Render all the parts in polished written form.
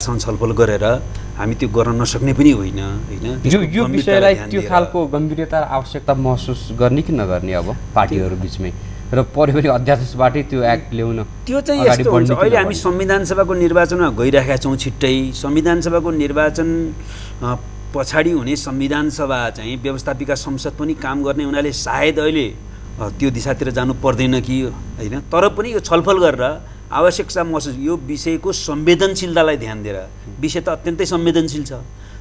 पार्टीसँग छलफल गरेर हामी त्यो गर्न नसक्ने पनि होइन हैन यो विषयलाई त्यो खालको गम्भीरता आवश्यकता महसुस गर्ने कि नगर्ने अब पार्टीहरू बीचमै र परिवारिक अध्यादेशबाटै त्यो एक्ट ल्याउन त्यो चाहिँ यस्तो हुन्छ अहिले हामी संविधान सभाको निर्वाचनमा गइरहेका छौँ छिट्टै संविधान सभाको निर्वाचन पछाडि हुने संविधान सभा चाहिँ व्यवस्थापिका संसद पनि काम गर्ने हुनाले सायद अहिले त्यो दिशातिर जानु पर्दैन कि हैन तर पनि यो छलफल गरेर आवश्यकता महसुस यो विषयको संवेदनशीलतालाई ध्यान दिएर विषय त अत्यन्तै संवेदनशील छ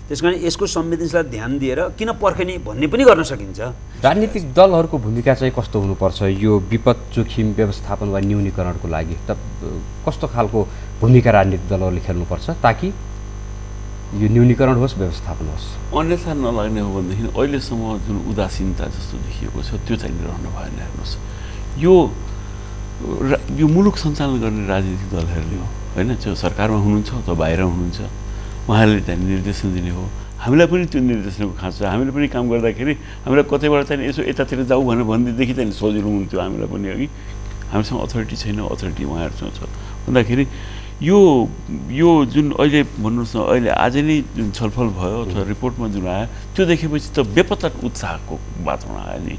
त्यसकारण यसको संवेदनशीलता ध्यान दिएर किन पर्खने भन्ने पनि गर्न सकिन्छ राजनीतिक दलहरूको भूमिका चाहिँ कस्तो हुनुपर्छ यो विपद जोखिम व्यवस्थापन वा न्यूनीकरणको लागि त कस्तो खालको भूमिका राजनीतिक दलहरूले खेल्नुपर्छ ताकि यो न्यूनीकरण होस् व्यवस्थापन होस् अन्यथा नलाग्ने हो भनेदेखि अहिलेसम्म जुन उदासीनता जस्तो देखिएको छ त्यो चाहिँ रहन भएन हेर्नुहोस् यो मुलुक सञ्चालन गर्ने राजनीतिक दलहरूले हो हैन त्यो सरकारमा हुनुहुन्छ अथवा बाहिर हुनुहुन्छ उहाँहरूले चाहिँ निर्देशन दिने हो हामीलाई पनि त्यो निर्देशनको खाँचो छ हामीले पनि काम गर्दाखेरि हामीलाई कतैबाट चाहिँ यसो यतातिर जाऊ भनेर भन्दैदेखि चाहिँ सजिलो हुन्थ्यो हामीलाई पनि अघि हामीसँग अथोरिटी छैन अथोरिटी उहाँहरूसँग छ भन्दाखेरि यो जुन अहिले भन्नुहोस् न अहिले आज नै जुन छलफल भयो अथवा रिपोर्टमा जुन आयो त्यो देखेपछि त बेपत्ता उत्साहको वातावरण आयो नि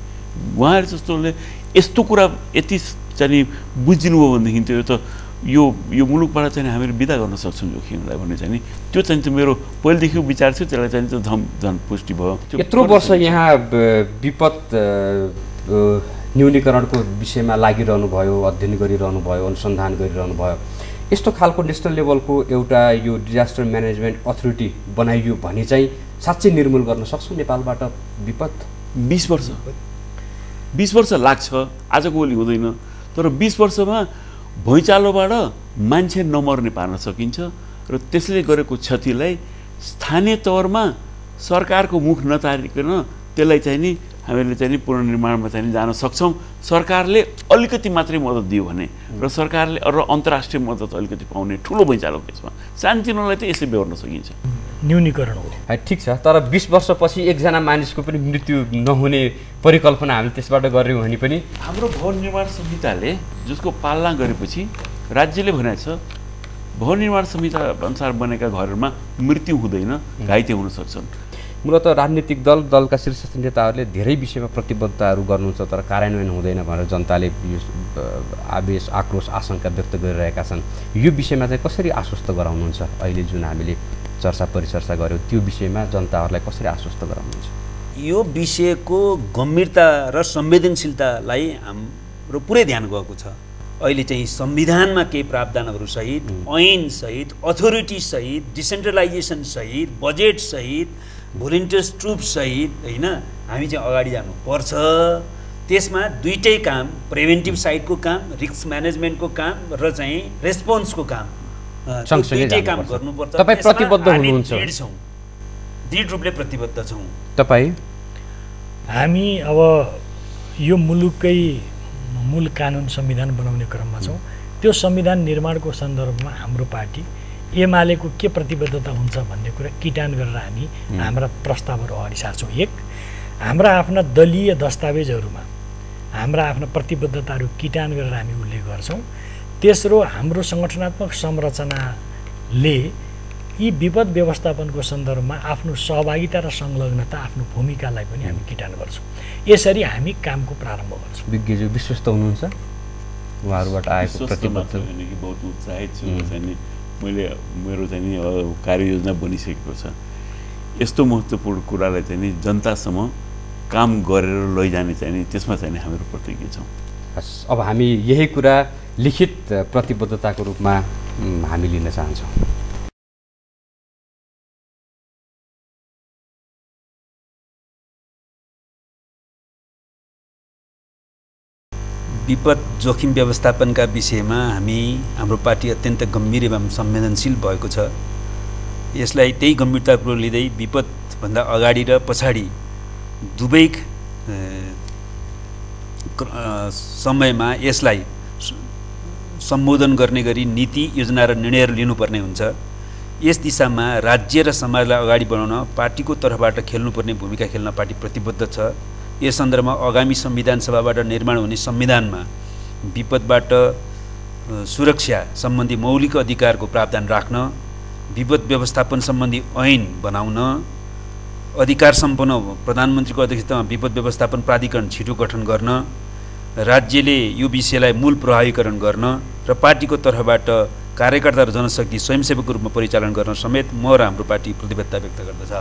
उहाँहरू जस्तोले यस्तो कुरा यति चाहिँ बुझिदिनुभयो भनेदेखि त्यो त यो मुलुकबाट चाहिँ हामीले बिदा गर्न सक्छौँ जोखिमलाई भन्ने चाहिँ नि त्यो चाहिँ मेरो पहिलेदेखि विचार थियो त्यसलाई चाहिँ झन् पुष्टि भयो यत्रो वर्ष यहाँ विपद न्यूनीकरणको विषयमा लागिरहनु भयो अध्ययन गरिरहनु भयो अनुसन्धान गरिरहनु भयो यस्तो खालको नेसनल लेभलको एउटा यो डिजास्टर म्यानेजमेन्ट अथोरिटी बनाइयो भने चाहिँ साँच्चै निर्मूल गर्न सक्छौँ नेपालबाट विपद 20 वर्ष लाग्छ आजको भोलि हुँदैन तर 20 वर्षमा भुइँचालोबाट मान्छे नमर्ने पार्न सकिन्छ र त्यसले गरेको क्षतिलाई स्थानीय तवरमा सरकारको मुख नतारिकन त्यसलाई चाहिँ नि हामीले चाहिँ नि पुनर्निर्माणमा चाहिँ जान सक्छौँ सरकारले अलिकति मात्रै मद्दत दियो भने र सरकारले र अन्तर्राष्ट्रिय मद्दत अलिकति पाउने ठुलो भुइँचालो केसमा सानोतिनोलाई चाहिँ यसै बेहोर्न सकिन्छ न्यूनीकरण हो ठिक छ तर 20 वर्षपछि एकजना मानिसको पनि मृत्यु नहुने परिकल्पना हामी त्यसबाट गर्यौँ भने पनि हाम्रो भवन निर्माण संहिताले जसको पालना गरेपछि राज्यले भनेको छ भवन निर्माण संहिता अनुसार बनेका घरहरूमा मृत्यु हुँदैन घाइते हुन सक्छन् मूलतः राजनीतिक दलका शीर्षस्थ नेताहरूले धेरै विषयमा प्रतिबद्धताहरू गर्नुहुन्छ तर कार्यान्वयन हुँदैन भनेर जनताले आवेश आक्रोश आशंका व्यक्त गरिरहेका छन् यो विषयमा चाहिँ कसरी आश्वस्त गराउनुहुन्छ अहिले जुन हामीले चर्चा परिचर्चा गर्यौँ त्यो विषयमा जनताहरूलाई कसरी आश्वस्त गराउनुहुन्छ यो विषयको गम्भीरता र संवेदनशीलतालाई हाम्रो पुरै ध्यान गएको छ अहिले चाहिँ संविधानमा केही प्रावधानहरू सहित ऐन सहित अथोरिटी सहित डिसेन्ट्रलाइजेसन सहित बजेट सहित भोलिन्टियर्स ट्रुप सहित हैन हामी चाहिँ अगाडि जानुपर्छ त्यसमा दुईटै काम प्रिभेन्टिभ साइडको काम रिस्क म्यानेजमेन्टको काम र चाहिँ रेस्पोन्सको काम दुईटै काम गर्नुपर्छ तपाई प्रतिबद्ध हुनुहुन्छ दृढ रूपले प्रतिबद्ध छौँ तपाई हामी अब यो मुलुककै मूल कानुन संविधान बनाउने क्रममा छौँ त्यो संविधान निर्माणको सन्दर्भमा हाम्रो पार्टी एमालेको के प्रतिबद्धता हुन्छ भन्ने कुरा किटान गरेर हामी हाम्रा प्रस्तावहरू अगाडि सार्छौँ एक हाम्रा आफ्ना दलीय दस्तावेजहरूमा हाम्रा आफ्ना प्रतिबद्धताहरू किटान गरेर हामी उल्लेख गर्छौँ तेस्रो हाम्रो सङ्गठनात्मक संरचनाले यी विपद व्यवस्थापनको सन्दर्भमा आफ्नो सहभागिता र संलग्नता आफ्नो भूमिकालाई पनि हामी किटान गर्छौँ यसरी हामी कामको प्रारम्भ गर्छौँ विज्ञज्यू विश्वस्त हुनुहुन्छ उहाँहरूबाट आएको प्रतिबद्धता बहुत उत्साहित छु मैले मेरो चाहिँ नि कार्ययोजना बनिसकेको छ यस्तो महत्त्वपूर्ण कुरालाई चाहिँ नि जनतासम्म काम गरेर लैजाने चाहिँ नि त्यसमा चाहिँ नि हामीहरू प्रतिज्ञ छौँ अब हामी यही कुरा लिखित प्रतिबद्धताको रूपमा हामी लिन चाहन्छौँ विपद जोखिम व्यवस्थापनका विषयमा हाम्रो पार्टी अत्यन्त गम्भीर एवं संवेदनशील भएको छ यसलाई त्यही गम्भीरतापूर्वक लिँदै विपदभन्दा अगाडि र पछाडि दुवै समयमा यसलाई सम्बोधन गर्ने गरी नीति योजना र निर्णयहरू लिनुपर्ने हुन्छ यस दिशामा राज्य र समाजलाई अगाडि बढाउन पार्टीको तर्फबाट खेल्नुपर्ने भूमिका खेल्न पार्टी प्रतिबद्ध छ यस सन्दर्भमा आगामी संविधान सभाबाट निर्माण हुने संविधानमा विपदबाट सुरक्षा सम्बन्धी मौलिक अधिकारको प्रावधान राख्न विपद व्यवस्थापन सम्बन्धी ऐन बनाउन, अधिकार सम्पन्न प्रधानमन्त्रीको अध्यक्षतामा विपद व्यवस्थापन प्राधिकरण छिटो गठन गर्न, राज्यले यो विषयलाई मूल प्रभावीकरण गर्न र पार्टीको तर्फबाट कार्यकर्ता र जनशक्ति स्वयंसेवकको रूपमा परिचालन गर्न समेत म र हाम्रो पार्टी प्रतिबद्धता व्यक्त गर्दछ।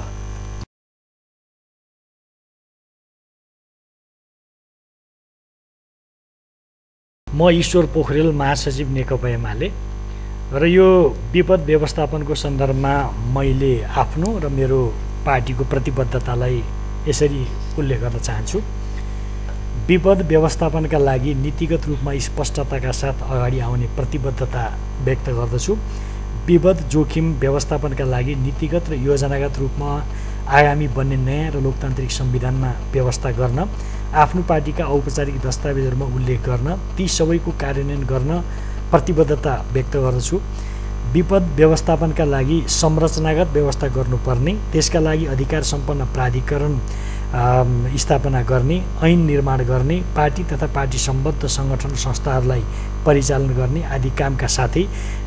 म ईश्वर पोखरेल, महासचिव नेकपा एमाले, र यो विपद व्यवस्थापनको सन्दर्भमा मैले आफ्नो र मेरो पार्टीको प्रतिबद्धतालाई यसरी उल्लेख गर्न चाहन्छु। विपद व्यवस्थापनका लागि नीतिगत रूपमा स्पष्टताका साथ अगाडि आउने प्रतिबद्धता व्यक्त गर्दछु। विपद जोखिम व्यवस्थापनका लागि नीतिगत र योजनागत रूपमा आगामी बन्ने नयाँ र लोकतान्त्रिक संविधानमा व्यवस्था गर्न, आफ्नो पार्टीका औपचारिक दस्तावेजहरूमा उल्लेख गर्न, ती सबैको कार्यान्वयन गर्न प्रतिबद्धता व्यक्त गर्दछु। विपद व्यवस्थापनका लागि संरचनागत व्यवस्था गर्नुपर्ने, त्यसका लागि अधिकार सम्पन्न प्राधिकरण स्थापना गर्ने, ऐन निर्माण गर्ने, पार्टी तथा पार्टी सम्बद्ध सङ्गठन संस्थाहरूलाई परिचालन गर्ने आदि कामका साथै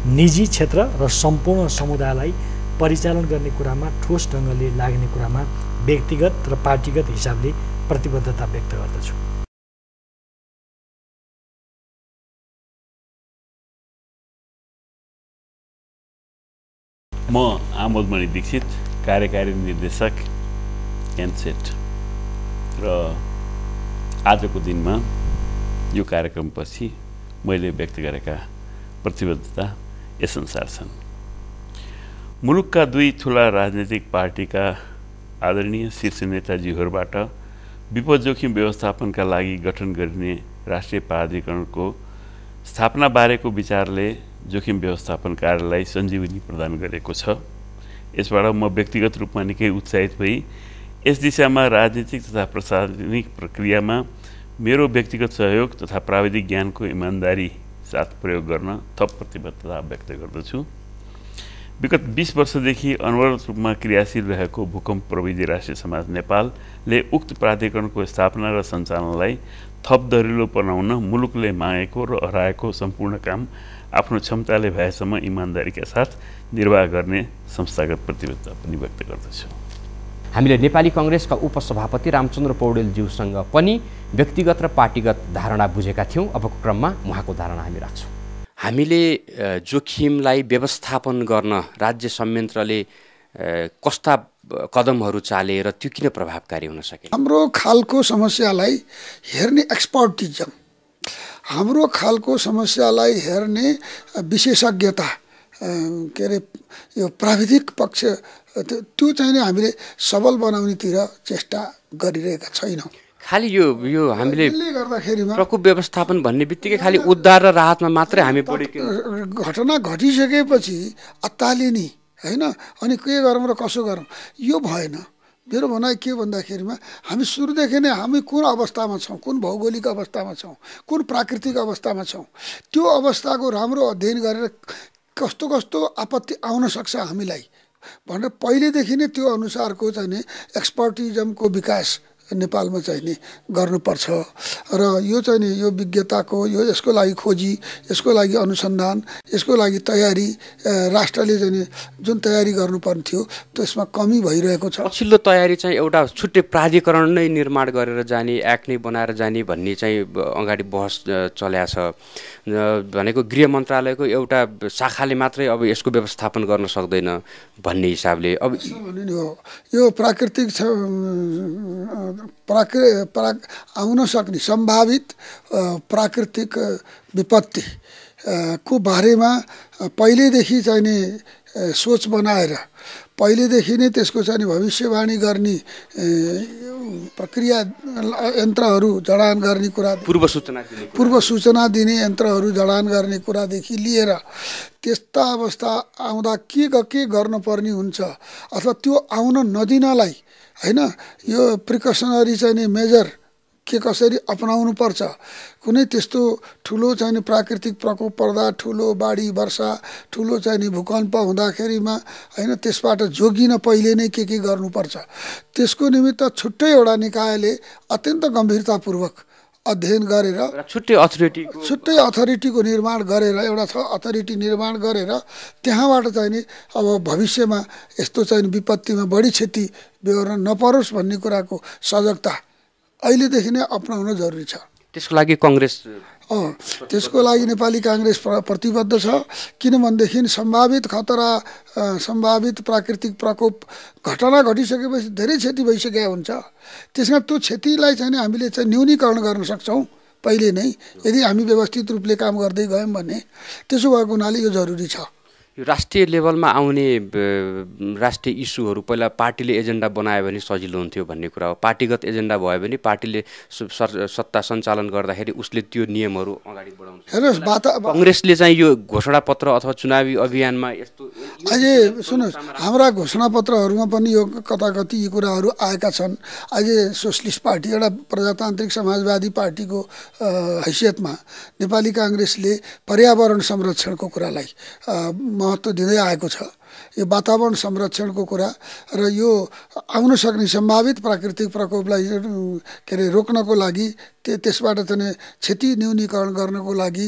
निजी क्षेत्र र सम्पूर्ण समुदायलाई परिचालन गर्ने कुरामा ठोस ढङ्गले लाग्ने कुरामा व्यक्तिगत र पार्टीगत हिसाबले प्रतिबद्धता व्यक्त गर्दछु। म आमोदमणि दीक्षित, कार्यकारी निर्देशक एनसेट, र आजको दिनमा यो कार्यक्रमपछि मैले व्यक्त गरेका प्रतिबद्धता यसअनुसार छन्। मुलुकका दुई ठुला राजनैतिक पार्टीका आदरणीय शीर्ष नेताजीहरूबाट विपद जोखिम व्यवस्थापनका लागि गठन गरिने राष्ट्रिय प्राधिकरणको स्थापना बारेको विचारले जोखिम व्यवस्थापन कार्यलाई सञ्जीवनी प्रदान गरेको छ। यसबाट म व्यक्तिगत रूपमा निकै उत्साहित भई यस दिशामा राजनीतिक तथा प्रशासनिक प्रक्रियामा मेरो व्यक्तिगत सहयोग तथा प्राविधिक ज्ञानको इमान्दारी साथ प्रयोग गर्न थप प्रतिबद्धता व्यक्त गर्दछु। विगत 20 वर्षदेखि अनवरत रूपमा क्रियाशील रहेको भूकम्प प्रविधि राष्ट्रिय समाज नेपालले उक्त प्राधिकरणको स्थापना र सञ्चालनलाई थप दरिलो बनाउन मुलुकले मागेको र हराएको सम्पूर्ण काम आफ्नो क्षमताले भएसम्म इमान्दारीका साथ निर्वाह गर्ने संस्थागत प्रतिबद्धता पनि व्यक्त गर्दछु। हामीले नेपाली कांग्रेसका उपसभापति रामचन्द्र पौडेलज्यूसँग पनि व्यक्तिगत र पार्टीगत धारणा बुझेका थियौँ। अबको क्रममा उहाँको धारणा हामी राख्छौँ। हामीले जोखिमलाई व्यवस्थापन गर्न राज्य संयन्त्रले कस्ता कदमहरू चाले र त्यो किन प्रभावकारी हुन सके? हाम्रो खालको समस्यालाई हेर्ने एक्सपर्टिजम, हाम्रो खालको समस्यालाई हेर्ने विशेषज्ञता, के अरे यो प्राविधिक पक्ष, त्यो चाहिँ हामीले सबल बनाउनेतिर चेष्टा गरिरहेका छैनौँ। खालि यो हामीले गर्दाखेरिमा प्रकोप व्यवस्थापन भन्ने बित्तिकै खालि उद्धार र राहतमा मात्रै हामी घटना घटिसकेपछि अत्तालिने हैन, अनि के गरौँ र कसो गरौँ, यो भएन। मेरो भनाइ के भन्दाखेरिमा हामी सुरुदेखि नै हामी कुन अवस्थामा छौँ, कुन भौगोलिक अवस्थामा छौँ, कुन प्राकृतिक अवस्थामा छौँ, त्यो अवस्थाको राम्रो अध्ययन गरेर कस्तो कस्तो आपत्ति आउन सक्छ हामीलाई भनेर पहिलेदेखि नै त्यो अनुसारको चाहिँ नि एक्सपर्टिजमको विकास नेपालमा चाहिँ नि गर्नुपर्छ। र यो चाहिँ नि यो विज्ञताको यसको लागि खोजी, यसको लागि अनुसन्धान, यसको लागि तयारी राष्ट्रले चाहिँ नि जुन तयारी गर्नुपर्ने थियो त्यसमा कमी भइरहेको छ। पछिल्लो तयारी चाहिँ एउटा छुट्टै प्राधिकरण नै निर्माण गरेर जाने, एक्ट नै बनाएर जाने भन्ने चाहिँ अगाडि बहस चलेको छ। भनेको गृह मन्त्रालयको एउटा शाखाले मात्रै अब यसको व्यवस्थापन गर्न सक्दैन भन्ने हिसाबले अब यो प्राकृतिक आउन सक्ने सम्भावित प्राकृतिक विपत्ति को बारेमा पहिलेदेखि चाहिँ नि सोच बनाएर पहिलेदेखि नै त्यसको चाहिँ भविष्यवाणी गर्ने प्रक्रिया यन्त्रहरू जडान गर्ने कुरा, पूर्व सूचना दिने यन्त्रहरू जडान गर्ने कुरादेखि लिएर त्यस्ता अवस्था आउँदा के गर्नुपर्ने हुन्छ अथवा त्यो आउन नदिनलाई हैन, यो प्रिकसनरी चाहिँ नि मेजर के कसरी अपनाउनु पर्छ। कुनै त्यस्तो ठुलो चाहिँ नि प्राकृतिक प्रकोप पर्दा, ठुलो बाढी वर्षा, ठुलो चाहिँ नि भूकम्प हुँदाखेरिमा हैन, त्यसबाट जोगिन पहिले नै के गर्नुपर्छ, त्यसको निमित्त छुट्टै एउटा निकायले अत्यन्त गम्भीरतापूर्वक अध्ययन गरेर छुट्टै अथोरिटीको निर्माण गरेर एउटा अथोरिटी निर्माण गरेर त्यहाँबाट चाहिँ नि अब भविष्यमा यस्तो चाहिँ विपत्तिमा बढी क्षति बेहोर्न नपरोस् भन्ने कुराको सजगता अहिलेदेखि नै अपनाउन जरुरी छ। त्यसको लागि कांग्रेस त्यसको लागि नेपाली कांग्रेस प्रतिबद्ध छ। किनभनेदेखि सम्भावित खतरा सम्भावित प्राकृतिक प्रकोप घटना घटिसकेपछि धेरै क्षति भइसकेको हुन्छ। त्यसमा त्यो क्षतिलाई चाहिँ हामीले चाहिँ न्यूनीकरण गर्न सक्छौँ पहिले नै यदि हामी व्यवस्थित रूपले काम गर्दै गयौँ भने। त्यसो भएको हुनाले यो जरुरी छ। यो राष्ट्रिय लेभलमा आउने राष्ट्रिय इस्युहरू पहिला पार्टीले एजेन्डा बनायो भने सजिलो हुन्थ्यो भन्ने कुरा हो। पार्टीगत एजेन्डा भयो भने पार्टीले सत्ता सञ्चालन गर्दाखेरि उसले त्यो नियमहरू अगाडि बढाउँछ। हेर्नुहोस् कांग्रेसले चाहिँ यो घोषणापत्र अथवा चुनावी अभियानमा यस्तो अझै सुन्नुहोस् हाम्रा घोषणापत्रहरूमा पनि यो कता कति यी कुराहरू आएका छन्। अझै सोसलिस्ट पार्टी एउटा प्रजातान्त्रिक समाजवादी पार्टीको हैसियतमा नेपाली कांग्रेसले पर्यावरण संरक्षणको कुरालाई महत्त्व दिँदै आएको छ। यो वातावरण संरक्षणको कुरा र यो आउन सक्ने सम्भावित प्राकृतिक प्रकोपलाई के अरे रोक्नको लागि त्यसबाट चाहिँ क्षति न्यूनीकरण गर्नको लागि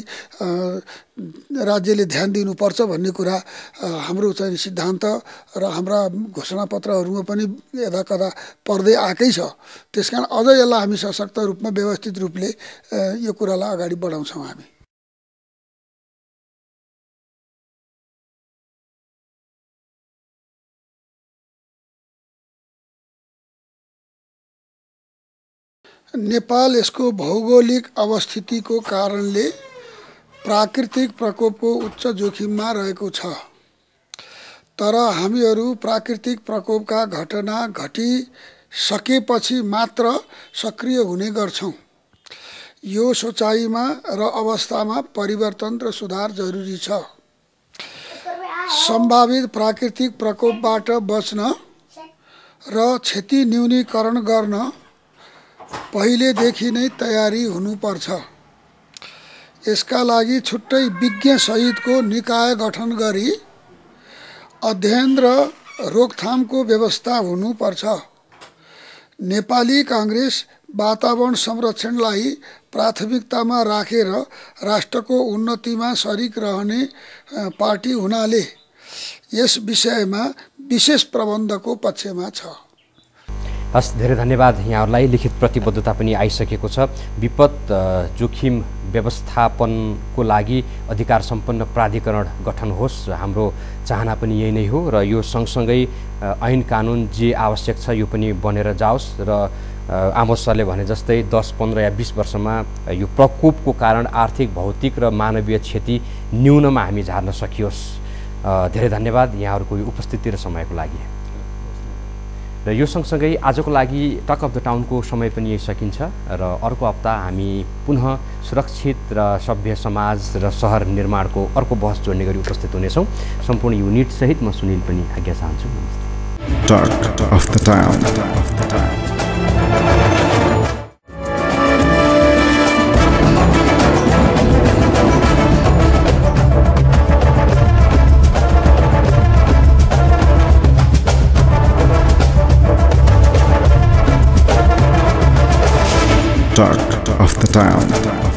राज्यले ध्यान दिनुपर्छ भन्ने कुरा हाम्रो चाहिँ सिद्धान्त र हाम्रा घोषणापत्रहरूमा पनि यदाकदा पर्दै आएकै छ। त्यसकारण अझ यसलाई हामी सशक्त रूपमा व्यवस्थित रूपले यो कुरालाई अगाडि बढाउँछौँ हामी। नेपाल यसको भौगोलिक अवस्थितिको कारणले प्राकृतिक प्रकोपको उच्च जोखिममा रहेको छ। तर हामीहरू प्राकृतिक प्रकोपका घटना घटिसकेपछि मात्र सक्रिय हुने गर्छौँ। यो सोचाइमा र अवस्थामा परिवर्तन र सुधार जरुरी छ। सम्भावित प्राकृतिक प्रकोपबाट बच्न र क्षति न्यूनीकरण गर्न पहिलेदेखि नै तयारी हुनुपर्छ। यसका लागि छुट्टै विज्ञ सहितको निकाय गठन गरी अध्ययन र रोकथामको व्यवस्था हुनुपर्छ। नेपाली कांग्रेस वातावरण संरक्षणलाई प्राथमिकतामा राखेर राष्ट्रको उन्नतिमा सरिक रहने पार्टी हुनाले यस विषयमा विशेष प्रबन्धको पक्षमा छ। हस्, धेरै धन्यवाद। यहाँहरूलाई लिखित प्रतिबद्धता पनि आइसकेको छ। विपद जोखिम व्यवस्थापनको लागि अधिकार सम्पन्न प्राधिकरण गठन होस्, हाम्रो चाहना पनि यही नै हो। र यो सँगसँगै ऐन कानुन जे आवश्यक छ यो पनि बनेर जाओस् र आमोद सरले भने जस्तै 10, 15 या 20 वर्षमा यो प्रकोपको कारण आर्थिक, भौतिक र मानवीय क्षति न्यूनमा हामी झार्न सकियोस्। धेरै धन्यवाद यहाँहरूको यो उपस्थिति र समयको लागि। र यो सँगसँगै आजको लागि टक अफ द टाउनको समय पनि यही सकिन्छ र अर्को हप्ता हामी पुनः सुरक्षित र सभ्य समाज र सहर निर्माणको अर्को बहस जोड्ने गरी उपस्थित हुनेछौँ। सम्पूर्ण युनिट सहित म सुनिल पनि आज्ञा चाहन्छु। नमस्ते। Talk of the town. Talk of the Town.